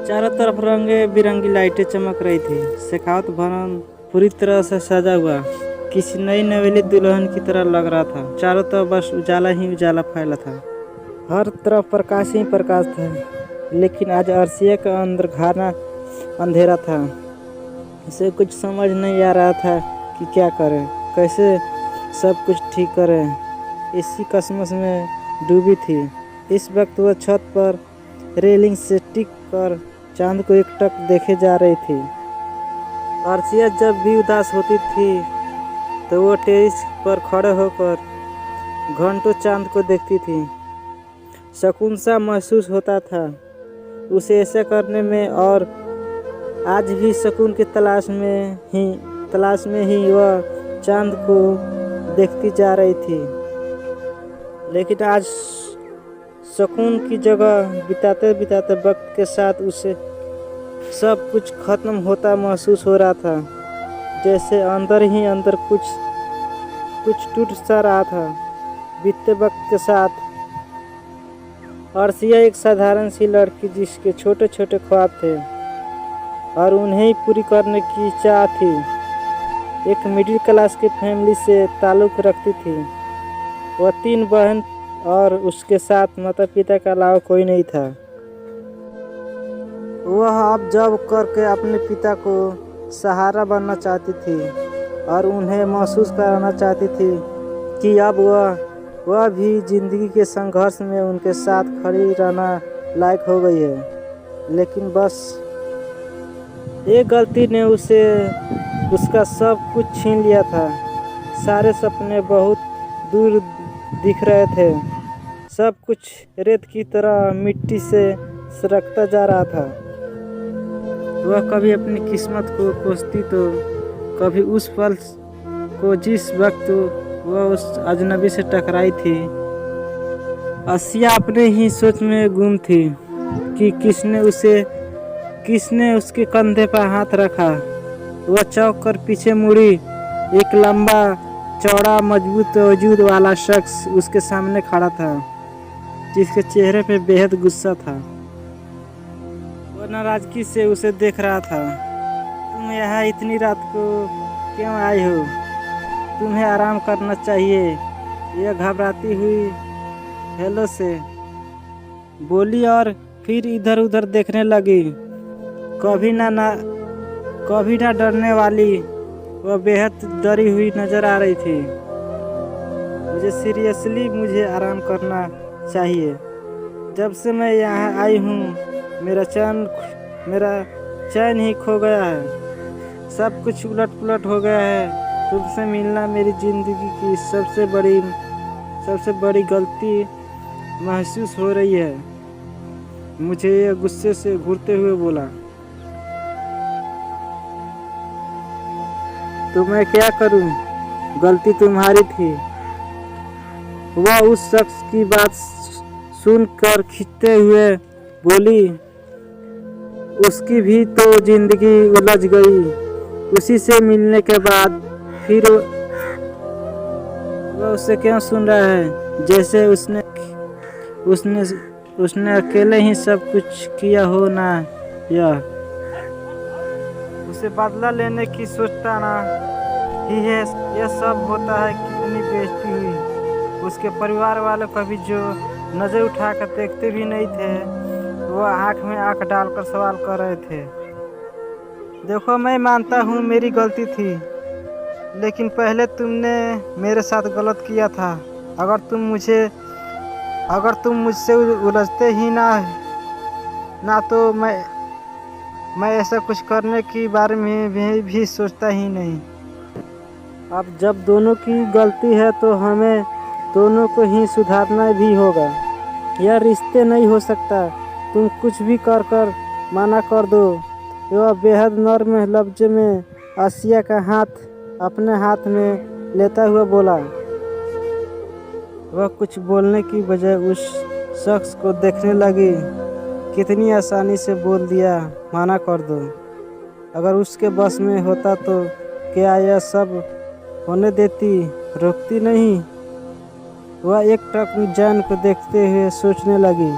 चारों तरफ रंगे बिरंगी लाइटें चमक रही थी। शेखावत भवन पूरी तरह से सजा हुआ किसी नई नवेली दुल्हन की तरह लग रहा था। चारों तरफ बस उजाला ही उजाला फैला था, हर तरफ प्रकाश ही प्रकाश था। लेकिन आज अर्शिया का अंदर घाना अंधेरा था। उसे कुछ समझ नहीं आ रहा था कि क्या करे, कैसे सब कुछ ठीक करे। इसी कसमस में डूबी थी। इस वक्त वह छत पर रेलिंग से टिक कर चांद को एकटक देखे जा रही थी। अर्शिया जब भी उदास होती थी तो वो टेरिस पर खड़े होकर घंटों चांद को देखती थी। सुकून सा महसूस होता था उसे ऐसा करने में, और आज भी सुकून की तलाश में ही वह चांद को देखती जा रही थी। लेकिन आज सुकून की जगह बिताते बिताते वक्त के साथ उसे सब कुछ खत्म होता महसूस हो रहा था। जैसे अंदर ही अंदर कुछ टूट सा रहा था बीतते वक्त के साथ। अर्शिया एक साधारण सी लड़की जिसके छोटे छोटे ख्वाब थे और उन्हें पूरी करने की चाह थी। एक मिडिल क्लास की फैमिली से ताल्लुक़ रखती थी। वह 3 बहन और उसके साथ माता पिता के अलावा कोई नहीं था। वह अब जॉब करके अपने पिता को सहारा बनना चाहती थी और उन्हें महसूस कराना चाहती थी कि अब वह भी ज़िंदगी के संघर्ष में उनके साथ खड़ी रहना लायक हो गई है। लेकिन बस एक गलती ने उसका सब कुछ छीन लिया था। सारे सपने बहुत दूर दिख रहे थे। सब कुछ रेत की तरह मिट्टी से सरकता जा रहा था। वह कभी अपनी किस्मत को कोसती तो कभी उस पल को जिस वक्त वह उस अजनबी से टकराई थी। अर्शिया अपने ही सोच में गुम थी कि किसने उसके कंधे पर हाथ रखा। वह चौंक कर पीछे मुड़ी। एक लंबा चौड़ा मजबूत वजूद वाला शख्स उसके सामने खड़ा था, जिसके चेहरे पे बेहद गुस्सा था। वह नाराजगी से उसे देख रहा था। तुम यहाँ इतनी रात को क्यों आई हो? तुम्हें आराम करना चाहिए, यह घबराती हुई हेलो से बोली और फिर इधर उधर देखने लगी। कभी ना डरने वाली वह बेहद डरी हुई नजर आ रही थी। मुझे आराम करना चाहिए। जब से मैं यहाँ आई हूँ मेरा चैन ही खो गया है। सब कुछ उलट पुलट हो गया है। तुमसे मिलना मेरी ज़िंदगी की सबसे बड़ी गलती महसूस हो रही है, मुझे यह गुस्से से घूरते हुए बोला। तो मैं क्या करूं? गलती तुम्हारी थी। वह उस शख्स की बात सुनकर खिंचते हुए बोली। उसकी भी तो जिंदगी उलझ गई उसी से मिलने के बाद। फिर वह उससे क्यों सुन रहा है जैसे उसने अकेले ही सब कुछ किया हो ना। उसे बदला लेने की सोचता ना ही है। यह सब होता है कितनी बेइज्जती हुई। उसके परिवार वाले कभी जो नज़र उठाकर देखते भी नहीं थे, वह आँख में आँख डालकर सवाल कर रहे थे। देखो, मैं मानता हूँ मेरी गलती थी, लेकिन पहले तुमने मेरे साथ गलत किया था। अगर तुम मुझसे उलझते ही ना तो मैं ऐसा कुछ करने के बारे में भी सोचता ही नहीं। अब जब दोनों की गलती है तो हमें दोनों को ही सुधारना भी होगा। यह रिश्ते नहीं हो सकता। तुम कुछ भी कर मना कर दो। वह बेहद नर्म लफ्ज़ में अर्शिया का हाथ अपने हाथ में लेता हुआ बोला। वह कुछ बोलने की बजाय उस शख्स को देखने लगी। कितनी आसानी से बोल दिया मना कर दो। अगर उसके बस में होता तो क्या यह सब होने देती? रोकती नहीं। वह एक टक जैन को देखते हुए सोचने लगी।